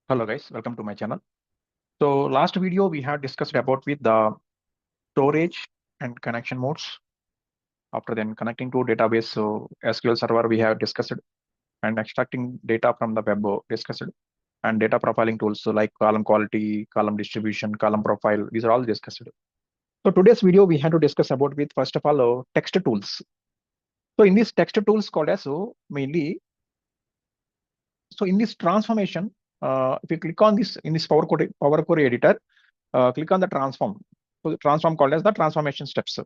Hello guys, welcome to my channel. So last video we had discussed about with the storage and connection modes. After then connecting to database, so SQL server we have discussed, and extracting data from the web discussed, and data profiling tools so like column quality, column distribution, column profile. These are all discussed. So today's video we had to discuss about with first of all text tools. So in these text tools called as mainly, so in this transformation, if you click on this in this Power Query editor, click on the transform. So the transform called as the transformation steps.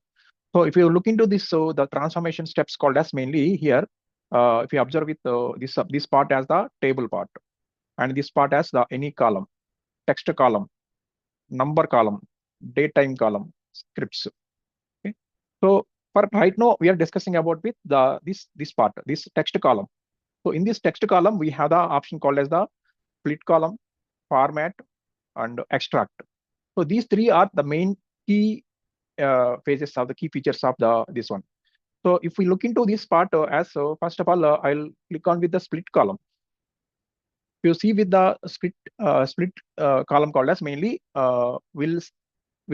So if you look into this, so the transformation steps called as mainly here, if you observe with this part as the table part, and this part as the any column, text column, number column, date time column, scripts. Okay. So for right now we are discussing about with the this part, this text column. So in this text column we have the option called as the split column, format, and extract. So these three are the main key phases of the key features of the this one. So if we look into this part first of all, I'll click on with the split column. You see with the split column called as mainly will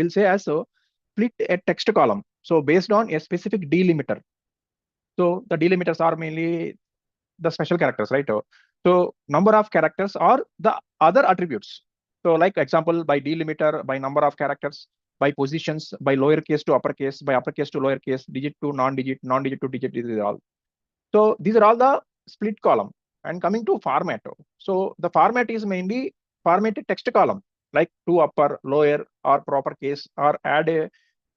say as split a text column. So based on a specific delimiter. So the delimiters are mainly the special characters, right? So number of characters or the other attributes. So like example, by delimiter, by number of characters, by positions, by lowercase to uppercase, by uppercase to lowercase, digit to non-digit, non-digit to digit, these are all. So these are all the split column. And coming to format. So the format is mainly formatted text column, like to upper, lower, or proper case, or add a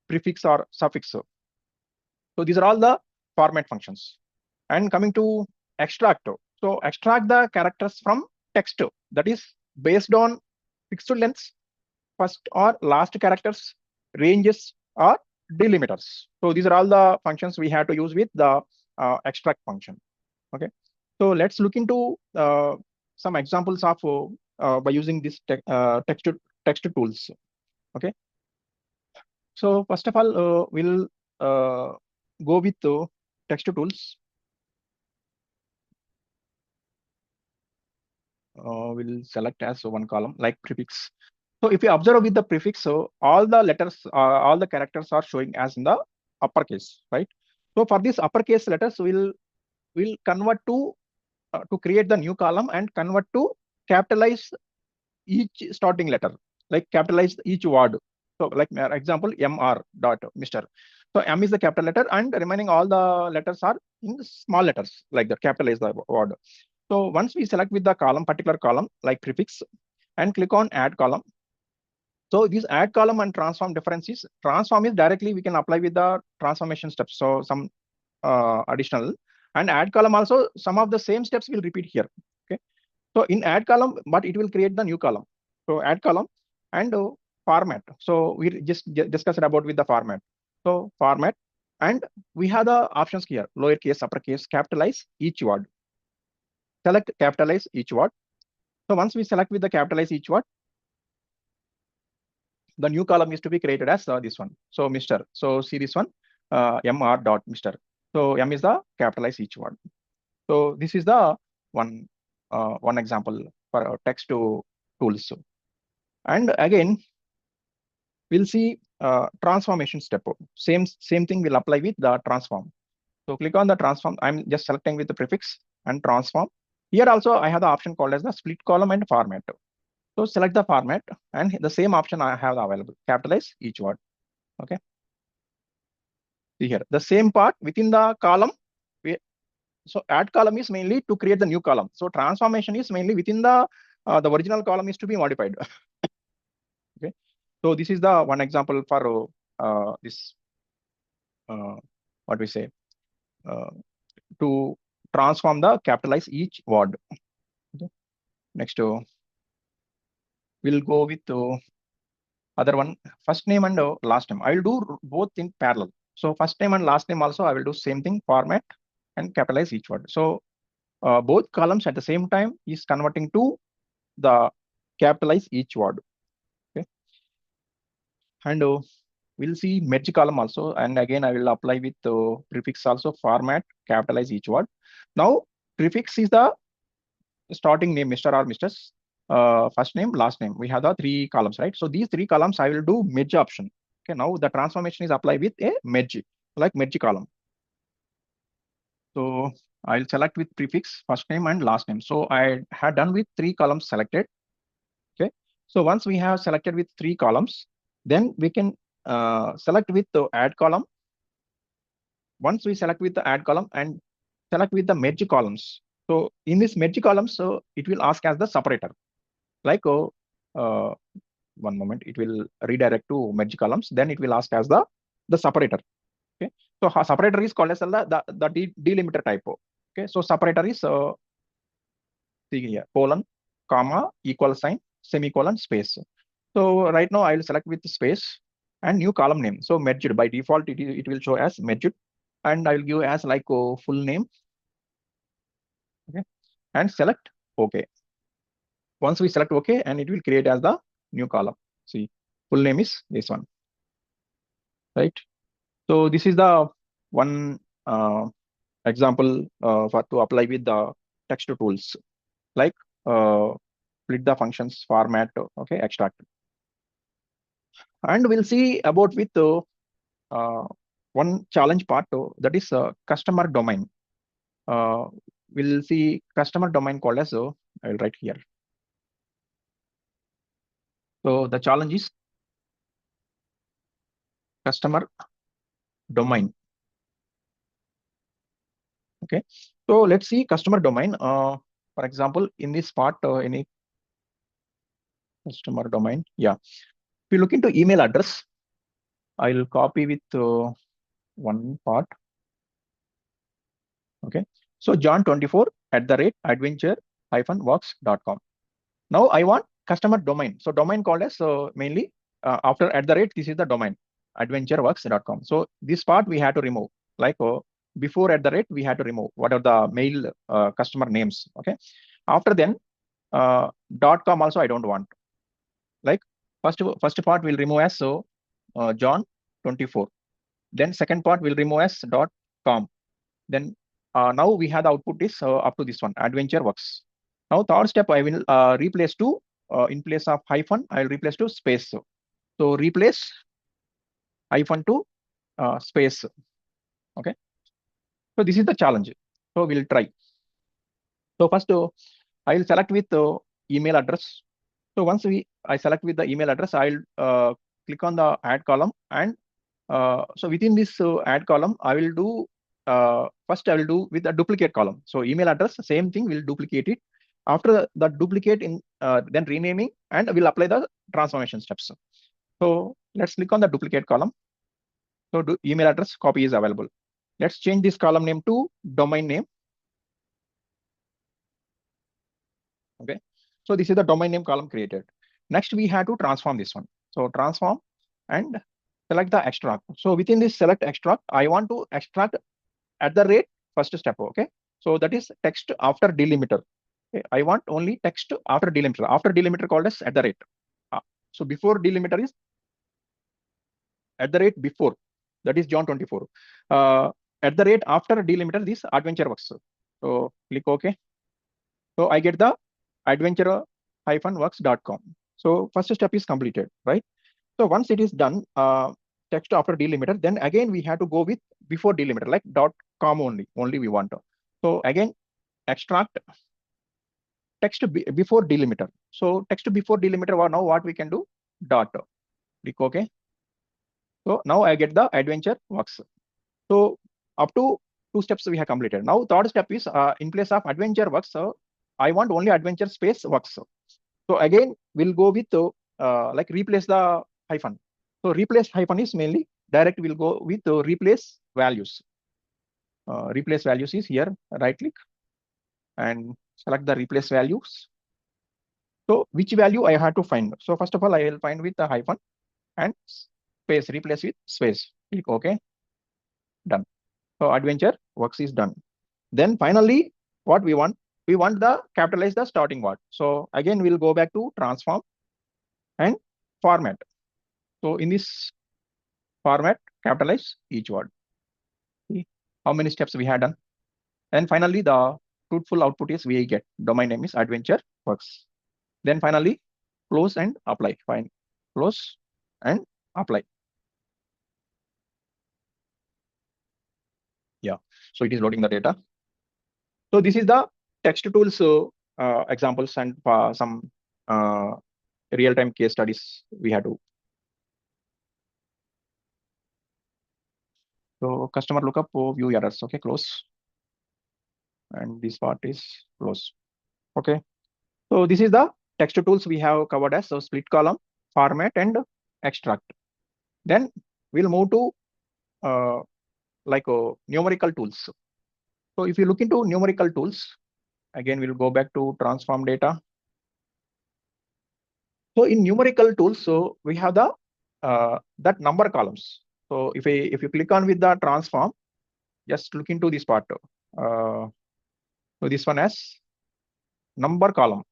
prefix or suffix. So these are all the format functions. And coming to extract. So extract the characters from text, that is based on fixed lengths, first or last characters, ranges, or delimiters. So these are all the functions we have to use with the extract function. Okay. So let's look into some examples of by using this text tools. Okay. So first of all, we'll go with text tools. We'll select as one column like prefix. So if you observe with the prefix, so all the letters, all the characters are showing as in the uppercase, right? So for this uppercase letters, we'll convert to create the new column and convert to capitalize each starting letter, like capitalize each word. So like example, MR dot Mr. So M is the capital letter and remaining all the letters are in small letters, like the capitalize the word. So once we select with the column, particular column like prefix, and click on add column. So this add column and transform difference is, transform is directly we can apply with the transformation steps. So some additional, and add column also some of the same steps will repeat here. Okay. So in add column, but it will create the new column. So add column and format. So we just discussed about with the format. So format, and we have the options here: lowercase, uppercase, capitalize each word. Select capitalize each word. So once we select with the capitalize each word, the new column is to be created as this one. So Mr. So see this one, MR dot Mr. So M is the capitalize each word. So this is the one example for text to tools. And again, we'll see transformation step. Same thing will apply with the transform. So click on the transform. I'm just selecting with the prefix and transform. Here also I have the option called as the split column and format. So select the format, and the same option I have available, capitalize each word. Okay. See here, the same part within the column. So add column is mainly to create the new column. So transformation is mainly within the original column is to be modified. Okay. So this is the one example for this what we say to transform the capitalize each word. Okay. Next, we'll go with other one, first name and last name. I will do both in parallel. So first name and last name also I will do same thing, format and capitalize each word. So both columns at the same time is converting to the capitalize each word. Okay. And we'll see merge column also, and again I will apply with prefix also, format, capitalize each word. Now prefix is the starting name, Mr. or Mrs. first name, last name. We have the 3 columns, right? So these 3 columns I will do merge option. Okay, now the transformation is applied with a merge, like merge column. So I'll select with prefix first name and last name. So I had done with 3 columns selected. Okay, so once we have selected with 3 columns, then we can select with the add column. Once we select with the add column and select with the merge columns. So in this merge columns, so it will ask as the separator. Like uh, one moment, it will redirect to merge columns. Then it will ask as the separator. Okay, so separator is called as the delimiter type. Okay, so separator is see here, colon, comma, equal sign, semicolon, space. So right now I will select with space and new column name. So merged by default, it will show as merged, and I will give as like full name. Okay, and select OK. Once we select OK, and it will create as the new column. See, full name is this one, right? So this is the one example for to apply with the text tools, like split the functions, format, okay, extract. And we'll see about with uh, one challenge part, that is customer domain. We'll see customer domain called as, I'll write here. So the challenge is customer domain. Okay, so let's see customer domain. For example, in this part, any customer domain, yeah. If you look into email address, I'll copy with one part. Okay, so john24@adventure-works.com. Now I want customer domain. So domain called as mainly after @ this is the domain adventureworks.com. So this part we had to remove, like before @ we had to remove what are the mail customer names. Okay, after then .com also I don't want. Like first part will remove as so John24. Then second part will remove as .com. Then now we have the output is up to this one, adventure works. Now third step I will replace to in place of hyphen I will replace to space. So replace hyphen to space. Okay. So this is the challenge. So we'll try. So first I will select with email address. So once I select with the email address, I'll click on the add column, and so within this add column, I will do first I will do with a duplicate column. So email address, same thing, we'll duplicate it. After the duplicate in then renaming, and we'll apply the transformation steps. So let's click on the duplicate column. So email address copy is available. Let's change this column name to domain name. Okay. So this is the domain name column created. Next, we have to transform this one. So transform and select the extract. So within this select extract, I want to extract @ first step. Okay. So that is text after delimiter. Okay. I want only text after delimiter. After delimiter called as @. So before delimiter is @ before. That is John24. @ after delimiter this adventure works. So click OK. So I get the adventure-works.com. So first step is completed, right? So once it is done, text after delimiter, then again we have to go with before delimiter, like .com only we want. So again, extract text before delimiter. So text before delimiter, now what we can do? Dot. Click OK. So now I get the adventure works. So up to 2 steps we have completed. Now third step is in place of adventure works, I want only adventure space works. So again, we'll go with like replace the hyphen. So replace hyphen is mainly direct. We'll go with replace values. Replace values is here. Right click and select the replace values. So which value I have to find? So first of all, I will find with the hyphen and space. Replace with space. Click OK. Done. So adventure works is done. Then finally, what we want? We want the capitalize the starting word. So again, we'll go back to transform and format. So in this format, capitalize each word. See how many steps we had done. And finally, the fruitful output is we get domain name is adventure works. Then finally close and apply. Fine, close and apply. Yeah, so it is loading the data. So this is the text tools examples and some real-time case studies we had to. So customer lookup view errors. Okay, close. And this part is close. Okay. So this is the text tools we have covered as so split column, format, and extract. Then we'll move to numerical tools. So if you look into numerical tools, again we'll go back to transform data. So in numerical tools, so we have the that number columns. So if you click on with the transform, just look into this part. So this one as number column.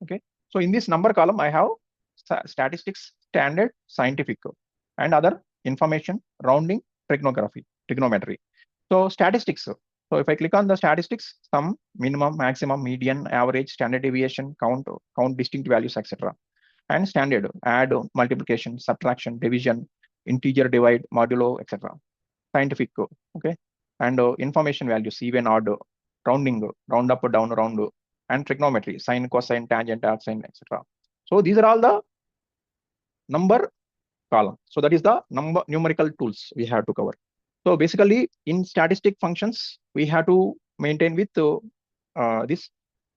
Okay. So in this number column, I have statistics, standard, scientific, and other information, rounding, trigonometry. So statistics. So if I click on the statistics, sum, minimum, maximum, median, average, standard deviation, count distinct values, etc. And standard, add, multiplication, subtraction, division, integer divide, modulo, etc. Scientific, okay, and information values, even, odd, rounding, round up, down, round, and trigonometry, sine, cosine, tangent, arcsine, etc. So these are all the number column. So that is the numerical tools we have to cover. So basically, in statistic functions, we have to maintain with this.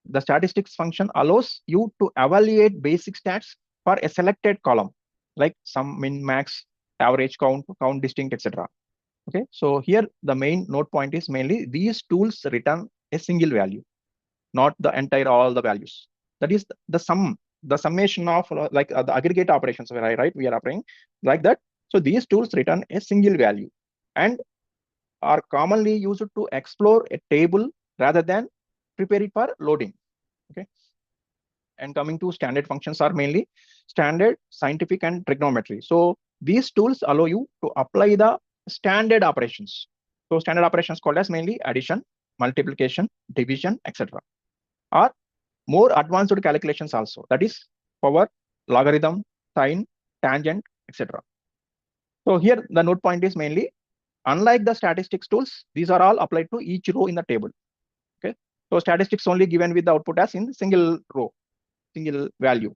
The statistics function allows you to evaluate basic stats for a selected column, like sum, min, max, average, count distinct, etc. Okay, so here the main note point is mainly these tools return a single value, not the entire all the values. That is the sum, the summation of the aggregate operations where we are applying like that. So these tools return a single value and are commonly used to explore a table rather than prepare it for loading. Okay. And coming to standard functions are mainly standard, scientific, and trigonometry. So these tools allow you to apply the standard operations. So standard operations called as mainly addition, multiplication, division, etc. Or more advanced calculations also. That is power, logarithm, sine, tangent, etc. So here the note point is mainly, unlike the statistics tools, these are all applied to each row in the table. Okay. So statistics only given with the output as in single row, single value.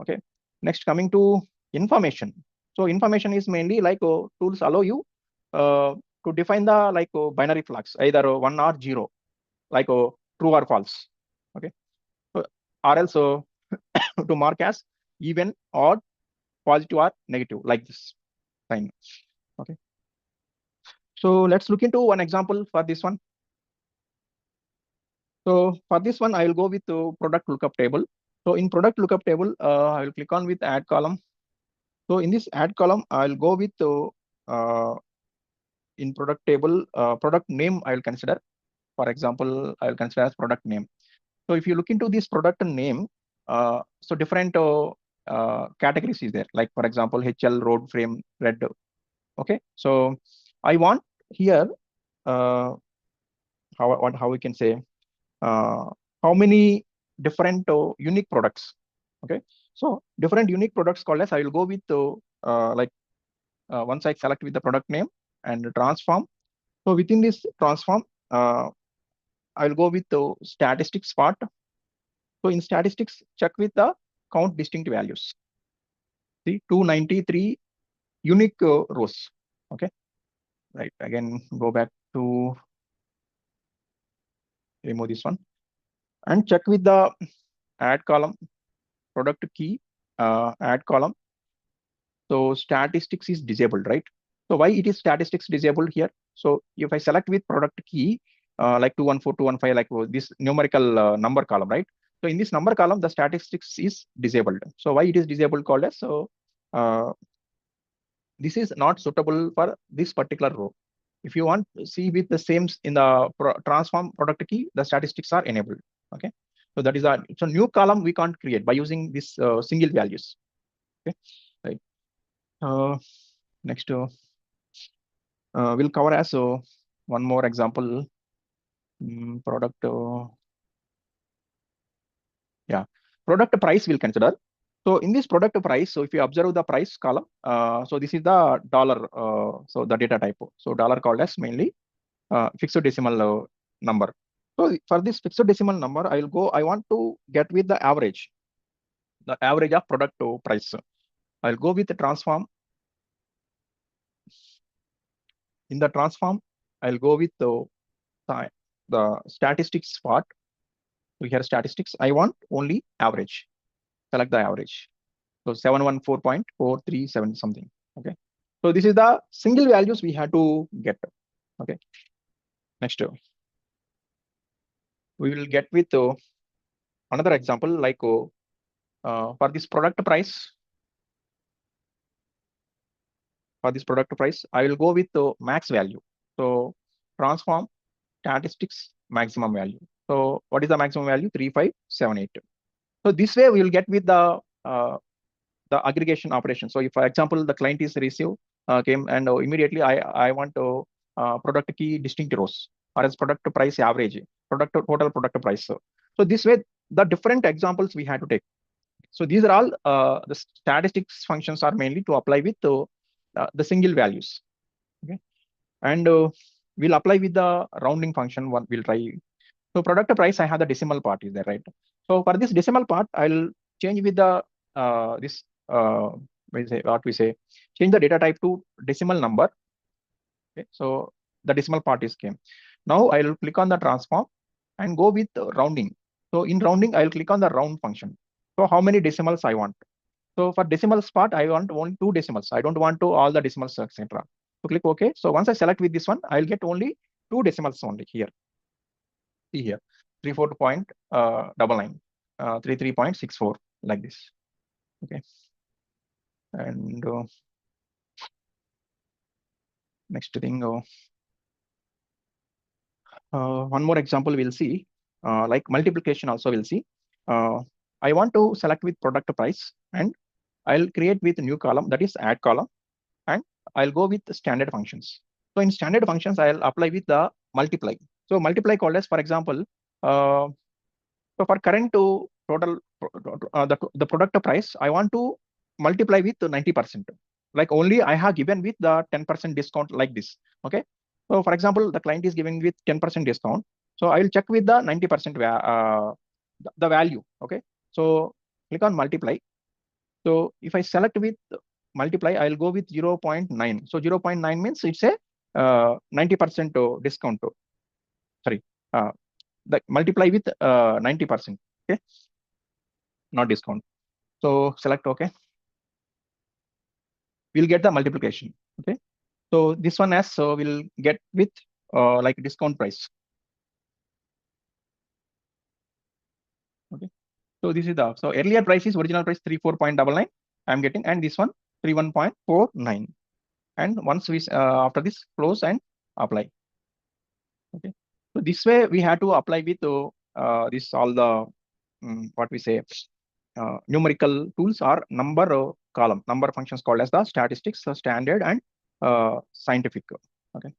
Okay. Next, coming to information. So information is mainly like tools allow you to define the binary flags, either 1 or 0, like true or false. Okay. So, or else to mark as even, odd, positive, or negative, like this sign. Okay. So let's look into one example for this one. So for this one, I will go with the product lookup table. So in product lookup table, I will click on with add column. So in this add column, I'll go with in product table, product name I will consider. For example, I will consider as product name. So if you look into this product name, so different categories is there. Like for example, HL, road frame, red. Okay, so I want here how we can say how many different unique products. Okay, so different unique products called as I will go with once I select with the product name and transform. So within this transform, I will go with the statistics part. So in statistics, check with the count distinct values. See, 293 unique rows. Okay, right. Again, go back to remove this one and check with the add column, product key, add column. So statistics is disabled, right? So why it is statistics disabled here? So if I select with product key, like 214, 215, like this numerical number column, right? So in this number column, the statistics is disabled. So why it is disabled called as, so this is not suitable for this particular row. If you want to see with the same in the transform product key, the statistics are enabled. Okay. So that is a, it's a new column we can't create by using this single values. Okay. Right. Next, we'll cover as one more example. Product Yeah, product price we'll consider. So in this product price, so if you observe the price column, so this is the dollar, so the data type. So dollar called as mainly fixed decimal number. So for this fixed decimal number, I want to get with the average of product price. I'll go with the transform. In the transform, I'll go with the statistics part. So here statistics, I want only average. Select the average. So 714.437 something. Okay. So this is the single values we have to get. Okay. Next, we will get with another example like for this product price. For this product price, I will go with the max value. So transform statistics maximum value. So what is the maximum value? 3578. So this way we will get with the aggregation operation. So if, for example, the client is receive came and immediately I want to product key distinct rows or as product price average, product total product price. So this way the different examples we had to take. So these are all the statistics functions are mainly to apply with the single values. Okay, and we'll apply with the rounding function. One we'll try. So product price, I have the decimal part is there, right? So for this decimal part, I'll change with the this what we say, change the data type to decimal number. Okay, so the decimal part is came. Now I'll click on the transform and go with rounding. So in rounding, I'll click on the round function. So how many decimals I want? So for decimals part, I want only 2 decimals. I don't want to all the decimals, etc. So click OK. So once I select with this one, I'll get only 2 decimals only here. See here, 34.99, 33.64 like this. Okay, and next thing, one more example we'll see, like multiplication also we'll see. I want to select with product price and I'll create with new column, that is add column, and I'll go with standard functions. So in standard functions, I'll apply with the multiply. So multiply called as, for example, so for current to total the product price, I want to multiply with 90%. Like only I have given with the 10% discount like this. Okay. So for example, the client is giving with 10% discount. So I will check with the 90% the value. Okay. So click on multiply. So if I select with multiply, I'll go with 0.9. So 0.9 means it's a 90% discount. Sorry, the multiply with 90%. Okay, not discount. So select OK. We'll get the multiplication. Okay, so this one as so we'll get with like discount price. Okay, so this is the so earlier price is original price 34.99. I'm getting, and this one 31.49. And once we after this close and apply. Okay, so this way we have to apply with this all the what we say numerical tools or number column number functions called as the statistics, standard, and scientific. Okay,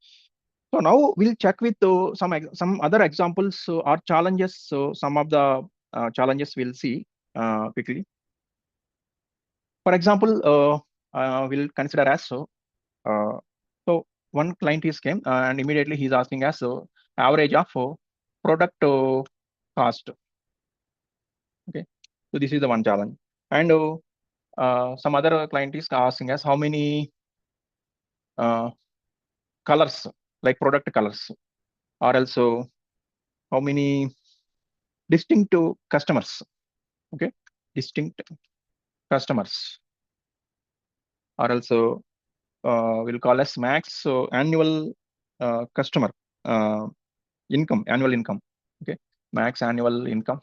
so now we'll check with some other examples or challenges. So some of the challenges we'll see quickly. For example, we'll consider as so. One client is came and immediately he's asking us average of product cost. Okay, so this is the one challenge. And some other client is asking us how many colors, like product colors, or also how many distinct customers. Okay, distinct customers, or also we'll call as max so annual customer income, annual income. Okay, max annual income.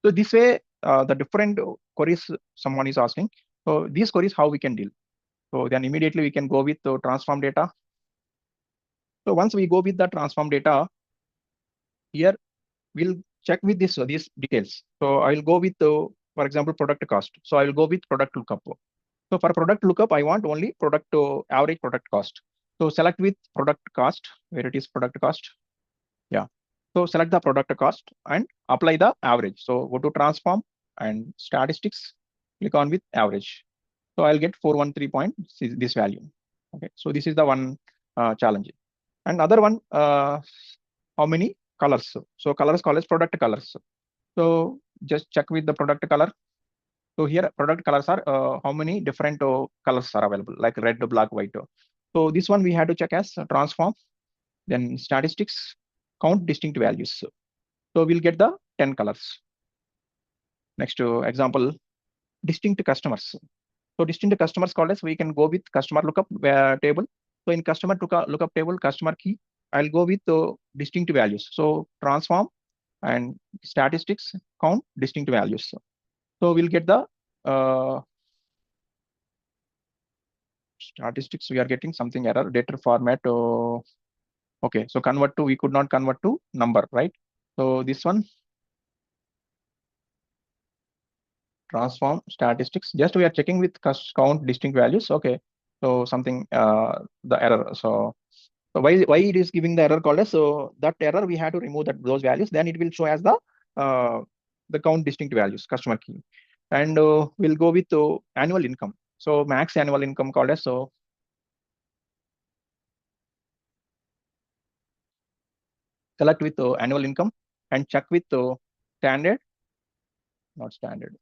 So this way, the different queries someone is asking. So these queries, how we can deal. So then immediately we can go with the transform data. So once we go with the transform data, here we'll check with this these details. So I will go with the, for example, product cost. So I will go with product lookup. So for product lookup, I want only product average product cost. So select with product cost, where it is product cost. Yeah. So select the product cost and apply the average. So go to transform and statistics, click on with average. So I'll get 413 this value. Okay, so this is the one challenge. And other one, how many colors? So colors call as product colors. So just check with the product color. So here product colors are how many different colors are available, like red, black, white. So this one we had to check as transform, then statistics, count distinct values. So we'll get the 10 colors. Next example, distinct customers. So distinct customers called as we can go with customer lookup table. So in customer lookup table, customer key, I'll go with distinct values. So transform and statistics, count distinct values. So we'll get the statistics. We are getting something error, data format. Okay, so convert to, we could not convert to number, right? So this one, transform statistics, just we are checking with count distinct values. Okay, so something the error. So why it is giving the error called as, so that error we have to remove those values, then it will show as the count distinct values customer key. And we'll go with annual income. So max annual income called as, so select with annual income and check with standard, not standard,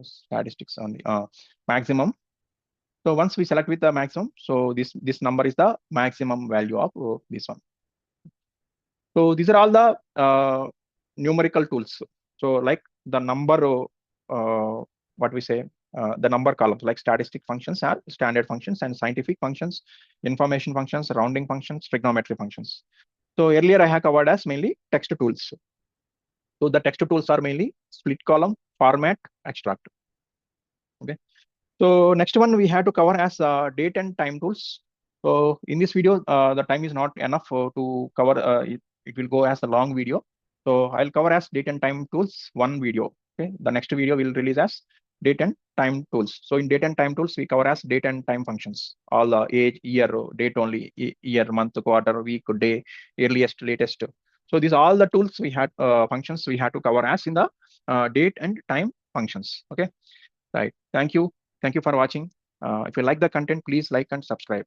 statistics only, maximum. So once we select with the maximum, so this number is the maximum value of this one. So these are all the numerical tools. So like the number, what we say, the number columns, like statistic functions are standard functions, and scientific functions, information functions, rounding functions, trigonometry functions. So earlier I have covered as mainly text tools. So the text tools are mainly split column, format, extract. Okay. So next one we have to cover as date and time tools. So in this video, the time is not enough to cover. It will go as a long video. So I'll cover as date and time tools one video. Okay. The next video will release as date and time tools. So in date and time tools, we cover as date and time functions. All the age, year, date only, year, month, quarter, week, day, earliest, latest. So these are all the tools we had, functions we had to cover as in the date and time functions. Okay. Right. Thank you. Thank you for watching. If you like the content, please like and subscribe.